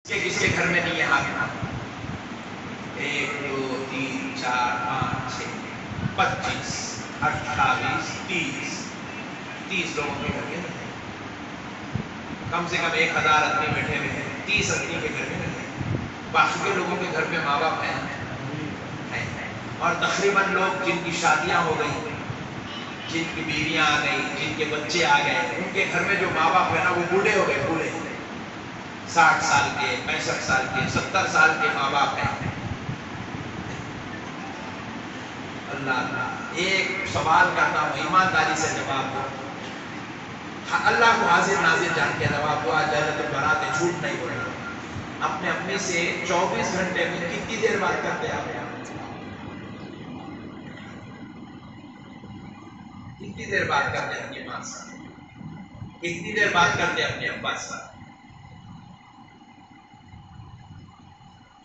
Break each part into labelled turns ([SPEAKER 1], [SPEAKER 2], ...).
[SPEAKER 1] کس کے گھر میں نہیں ہے ہاتھ؟ 1 2 3 4 5 6 25 28 30 لوگوں کے گھر میں رہتے ہیں۔ کم سے کم 1000 آدمی بیٹھے ہوئے ہیں، 30 آدمی کے گھر میں رہتے ہیں۔ باقی کے لوگوں کے گھر میں ماں باپ ہیں، اور تقریباً لوگ جن کی شادیاں ہو گئی، جن کی بیویاں آ گئی، جن کے بچے آ گئے، ان کے گھر میں جو ماں باپ ہیں نا وہ بوڑھے ہو گئے، بوڑھے 60 سال کے، 65 سال کے، 70 سال کے ماں باپ ہیں۔ اللہ، ایک سوال کرتا ہوں، ایمانداری سے جواب دو، اللہ کو حاضر ناظر جان کے جواب دو، آج جنت البرات ہے، جھوٹ نہیں بولنا۔ اپنے اپنی سے 24 گھنٹے میں کتنی دیر بات کرتے ہیں آپ؟ کتنی دیر بات کرتے ہیں اپنی ماں سے؟ کتنی دیر بات کرتے ہیں اپنے ابا سے؟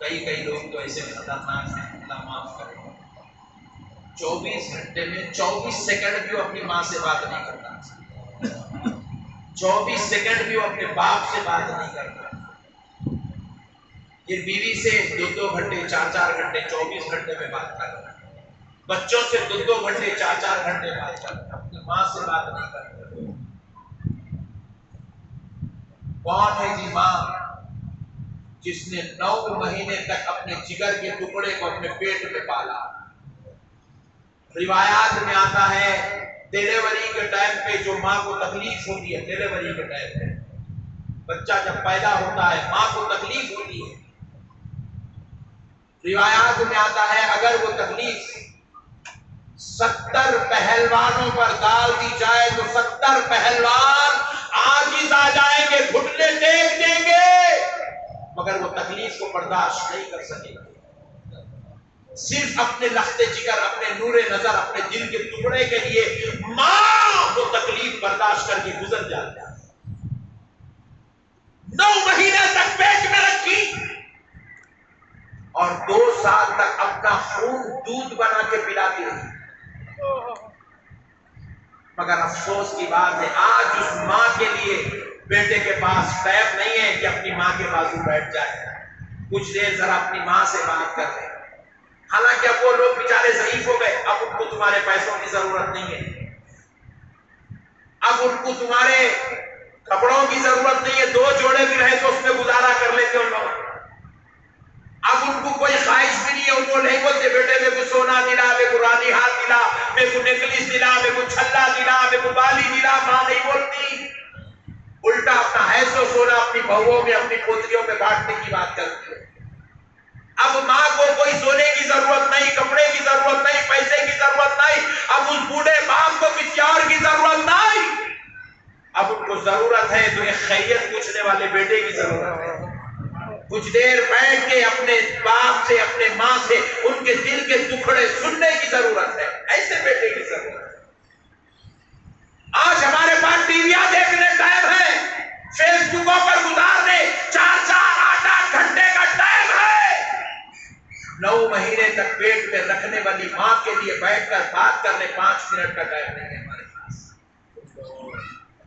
[SPEAKER 1] کئی لوگ تو ایسے خطرناک ہیں، اللہ معاف کرے، 24 گھنٹے میں 24 سیکنڈ بھی وہ اپنی ماں سے بات نہیں کرتا، 24 سیکنڈ بھی وہ اپنے باپ سے بات نہیں کرتا۔ یہ بیوی سے 2 گھنٹے 4 گھنٹے 24 گھنٹے میں بات کرتا ہے، بچوں سے 2 گھنٹے 4 گھنٹے بات کرتا ہے، اپنی ماں سے بات نہیں کرتا۔ کون ہے جی ماں جس نے 9 مہینے تک اپنے جگر کے ٹکڑے کو اپنے پیٹ میں پالا؟ روایات میں آتا ہے ڈیلیوری کے ٹائم پہ جو ماں کو تکلیف ہوتی ہے، ڈیلیوری کے ٹائم پہ بچہ جب پیدا ہوتا ہے ماں کو تکلیف ہوتی ہے، روایات میں آتا ہے اگر وہ تکلیف 70 پہلوانوں پر ڈال دی جائے تو 70 پہلوان عاجز آ جائیں گے، گھٹنے ٹیک دیں گے، مگر وہ تکلیف کو برداشت نہیں کر سکے گا۔ صرف اپنے لخت جگر، اپنے نور نظر، اپنے دل کے ٹکڑے کے لیے ماں وہ تکلیف برداشت کر کے گزر جاتا ہے۔ 9 مہینے تک پیٹ میں رکھی اور 2 سال تک اپنا خون دودھ بنا کے پلاتی رہی، مگر افسوس کی بات ہے آج اس ماں کے لیے بیٹے کے پاس ٹائم نہیں ہے کہ اپنی ماں کے بازو بیٹھ جائے، کچھ دیر ذرا اپنی ماں سے بات کر لیں۔ حالانکہ اب وہ لوگ بیچارے ضعیف ہو گئے، اب ان کو تمہارے پیسوں کی ضرورت نہیں ہے، اب ان کو تمہارے کپڑوں کی ضرورت نہیں ہے، 2 جوڑے بھی رہے تو اس میں گزارا کر لیتے ان لوگ، اب ان کو کوئی خواہش بھی نہیں ہے، ان کو نہیں بولتے بیٹے میرے کو سونا دلا، میرے کو رانی ہار دلا، میرے کو نیکلیس دلا، میرے کو چھلا دلا، میرے کو بالی دلا، ماں نہیں بولتی، الٹا اپنا حیث و سونا اپنی بہوؤں میں، اپنی پوتریوں میں بانٹنے کی بات کرتی ہے۔ اب ماں کو کوئی سونے کی ضرورت نہیں، کپڑے کی ضرورت نہیں، پیسے کی ضرورت نہیں، اب اس بوڑھے باپ کو کسی اور کی ضرورت نہیں، اب ان کو ضرورت ہے تو ایک خیریت پوچھنے والے بیٹے کی ضرورت ہے، کچھ دیر بیٹھ کے اپنے باپ سے، اپنے ماں سے ان کے دل کے ٹکڑے سننے کی ضرورت ہے، ایسے بیٹے کی ضرورت ہے۔ آج ہمارے پاس ٹیویاں دیکھنے ٹائم ہے، فیس بکوں پر گزارنے 4 8 گھنٹے کا ٹائم ہے، 9 مہینے تک پیٹ میں رکھنے والی ماں کے لیے بیٹھ کر بات کرنے 5 منٹ کا ٹائم نہیں ہے ہمارے پاس۔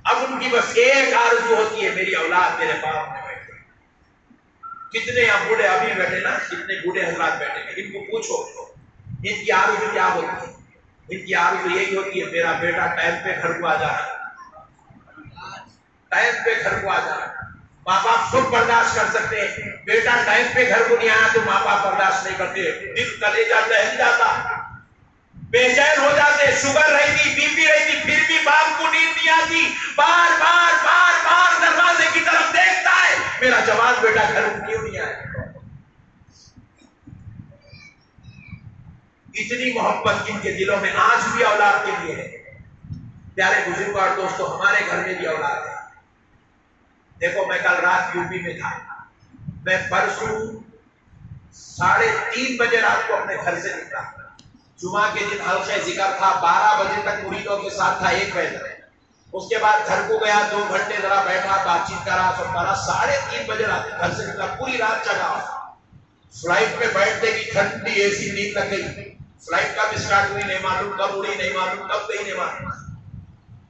[SPEAKER 1] اب ان کی بس ایک آرزو ہوتی ہے میری اولاد میرے باپ میں بیٹھے۔ کتنے یہاں بوڑھے ابھی بیٹھے نا، کتنے بوڑھے حضرات بیٹھے ہیں، ان کو پوچھو ان کی آرزو کیا ہوتی ہے؟ ان کی آرزو یہی ہوتی ہے میرا بیٹا ٹائم پہ گھر کو آ جائے، ٹائم پہ گھر کو آ جائے۔ ماں باپ سب برداشت کر سکتے ہیں، بیٹا ٹائم پہ گھر کو نہیں آیا تو ماں باپ برداشت نہیں کرتے، دل کلیجہ دہل جاتا، بے چین ہو جاتے، شوگر رہتی، بی پی رہتی، پھر بھی باپ کو نیند نہیں آتی، بار بار دروازے کی طرف دیکھتا ہے میرا جوان بیٹا گھر کو کیوں نہیں آیا۔ اتنی محبت جن کے دلوں میں آج بھی اولاد کے لیے ہے۔ پیارے بزرگوں اور دوستوں، ہمارے گھر میں بھی اولاد ہے۔ دیکھو میں کل رات یو پی میں تھا، میں پرسوں 3:30 بجے رات کو اپنے گھر سے نکلا، جمعہ کے دن حلقہ ذکر تھا، 12 بجے تک مریدوں کے ساتھ تھا، 1 بجے تک، اس کے بعد گھر کو گیا، 2 گھنٹے ذرا بیٹھا، بات چیت کرا، سب کرا، 3:30 بجے رات گھر سے نکلا، پوری رات جگا، فلائٹ میں بیٹھنے کی ٹھنڈی اے سی نیند لگ گئی، فلائٹ کب اسٹارٹ ہوئی نہیں معلوم، کب اڑی نہیں معلوم، کب گئی نہیں معلوم،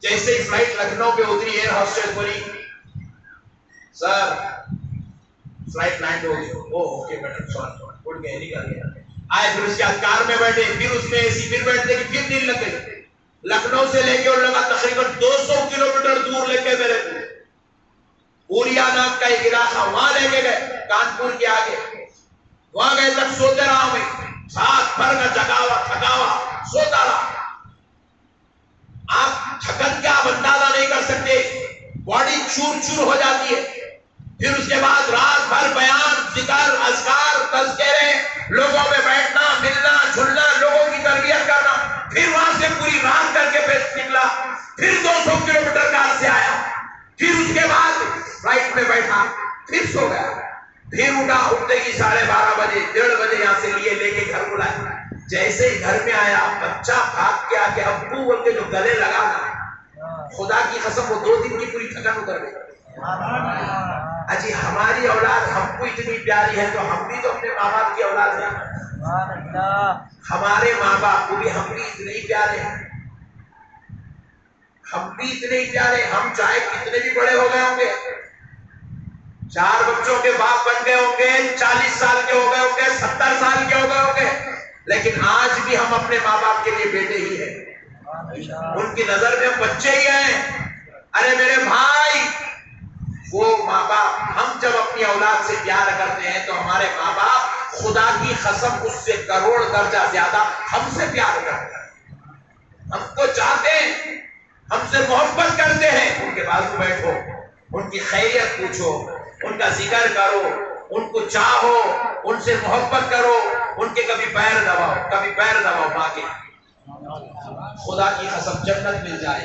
[SPEAKER 1] جیسے ہی فلائٹ لکھنؤ پہ اتری ایئر ہوسٹس بولی سر फ्लाइट लैंड हो गई, ओ ओके मैडम सॉरी, उठ गए, निकल गया। आए फिर उसके बाद कार में बैठे, फिर उसमें एसी, फिर बैठने की फिर नींद लग गई। लखनऊ से लेके और लगा तकरीबन 200 किलोमीटर दूर लेके मेरे को उरिया नाम का एक इलाका, वहां लेके गए, कानपुर के आगे। वहां गए तक सोते रहा मैं, रात भर का जगावा थकावा, सोता रहा। आप थकन का आप अंदाजा नहीं कर सकते, बॉडी चूर चूर हो जाती है। फिर उसके बाद रात भर बयान, जिक्र, अज़कार, तज़किरे, लोगों में बैठना, मिलना, झुलना, लोगों की तरबियत करना। फिर वहां से पूरी रात करके पेश निकला, फिर 200 किलोमीटर कार से आया। फिर उसके बाद फ्लाइट में बैठा, फिर सो गया, फिर उठा, उठते की 12:30 बजे, 1:30 बजे यहाँ से लेके घर बुलाया। जैसे ही घर में आया, बच्चा भाग के आके अब्बू बोल के जो गले लगा ना, खुदा की कसम वो 2 दिन की पूरी थकान उतर गई। अजी हमारी औलाद हमको इतनी प्यारी है तो हम भी तो अपने माँ बाप की औलाद हैं। हमारे माँ बाप को भी हम भी इतने ही प्यारे हैं, हम भी इतने ही प्यारे। हम चाहे कितने भी बड़े हो गए होंगे, 4 बच्चों के बाप बन गए होंगे, 40 साल के हो गए होंगे, 70 साल के हो गए होंगे, लेकिन आज भी हम अपने माँ बाप के लिए बेटे ही हैं। उनकी नजर में हम बच्चे ही हैं। अरे मेरे भाई, वो माँ बाप, हम जब अपनी औलाद से प्यार करते हैं तो हमारे माँ बाप खुदा की कसम उससे करोड़ दर्जा ज्यादा हमसे प्यार करते हैं, हमको चाहते हैं, हमसे मोहब्बत करते हैं। उनके बाजू बैठो, उनकी खैरियत पूछो, उनका जिक्र करो, उनको चाहो, उनसे मोहब्बत करो, उनके कभी पैर दबाओ, कभी पैर दबाओ माँ के, खुदा की कसम जन्नत मिल जाए।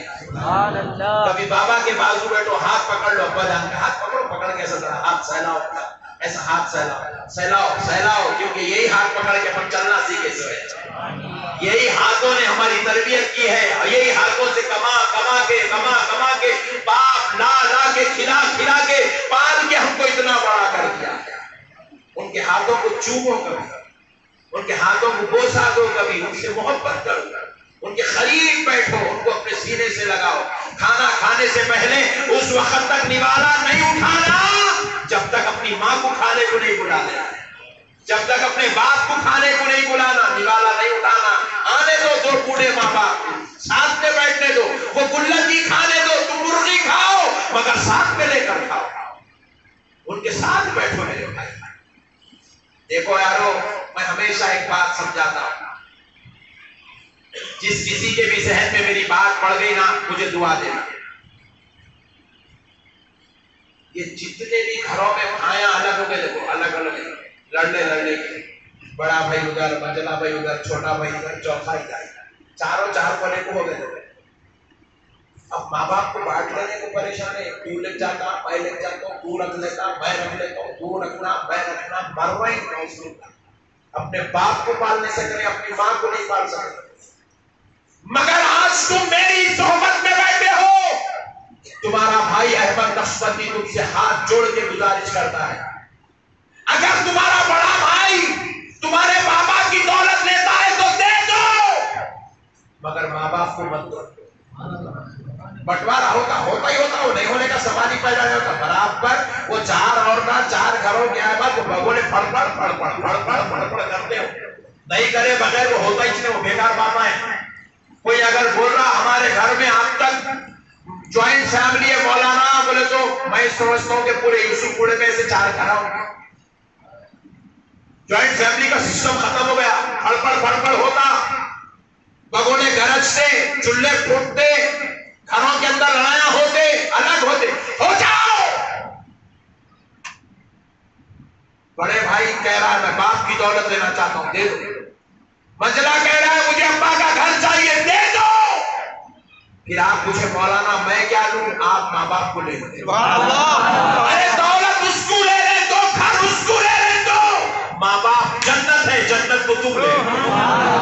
[SPEAKER 1] कभी बाबा के बाजू बैठो, हाथ पकड़ लो, अब्बा जान का हाथ पकड़ो, पकड़ के ऐसा जरा हाथ सहलाओ, ऐसा हाथ सहलाओ, सहलाओ सहलाओ, क्योंकि यही हाथ पकड़ के अपन चलना सीखे सोए। यही हाथों ने हमारी तरबियत की है, और यही हाथों से कमा कमा के बाप ला ला के खिला खिला के पाल के हमको इतना बड़ा कर दिया। उनके हाथों को चूमो, कभी उनके हाथों को बोसा दो, कभी उनसे मोहब्बत करो, उनके करीब बैठो, उनको अपने सीने से लगाओ। खाना खाने से पहले उस वक्त तक निवाला नहीं उठाना जब तक अपनी माँ को खाने को नहीं बुला लेना, जब तक अपने बाप को खाने को नहीं बुलाना, निवाला नहीं उठाना। आने दो 2 बूढ़े माँ बाप, साथ में बैठने दो, वो गुल्लकी खाने दो, तुम मुर्गी खाओ मगर साथ में लेकर खाओ, उनके साथ बैठो मेरे भाई। देखो यारो, मैं हमेशा एक बात समझाता हूं, जिस किसी के भी जहन में मेरी बात पड़ गई ना, मुझे दुआ देना। ये जितने भी घरों में भाइयां अलग हो गए, देखो अलग अलग लड़ने की, बड़ा भाई उधर, मझला भाई उधर, छोटा भाई इधर, चौथा इधर, चारों 4 कोने को हो गए। अब माँ बाप को बांट लेने को परेशान है, तू ले जाता, मैं ले जाता हूँ, तू रख लेता, मैं रख लेता हूँ, तू रखना, मैं रखना, मरवा ही नहीं। अपने बाप को पाल नहीं सकते, अपनी माँ को नहीं पाल सकते। मगर आज तुम मेरी सोहबत में बैठे हो, तुम्हारा भाई अहमद नक्शबंदी तुमसे हाथ जोड़ के गुजारिश करता है, अगर तुम्हारा बड़ा भाई तुम्हारे बाबा की दौलत लेता है तो दे दो, मगर माँ बाप को मत दो। बंटवारा होता ही होता, वो नहीं होने का सवाल ही पैदा नहीं होता। बराबर वो 4 औरतें 4 घरों के आए बाद वो भगोने फड़फड़ करते हो, नहीं करे बगैर वो होता ही नहीं, वो बेकार बाबा है। कोई अगर बोल रहा हमारे घर में आज तक ज्वाइंट फैमिली है मौलाना, बोले तो मैं समझता हूँ कि पूरे यूसुफपुरे में से 4 घर होंगे। ज्वाइंट फैमिली का सिस्टम खत्म हो गया, फड़फड़ होता, भगोने गरजते, चूल्हे फूटते, घरों के अंदर लड़ाइयां होते, अलग होते। हो जाओ, बड़े भाई कह रहा है मैं बाप की दौलत लेना चाहता हूं, दे दो। मजला कह रहा है मुझे अब्बा का घर चाहिए, दे दो। फिर आप पूछे मौलाना मैं क्या लूं, आप माँ बाप को ले लो। अरे दौलत उसको ले ले दो, घर उसको ले ले दो, माँ बाप जन्नत है, जन्नत को तुम ले लो।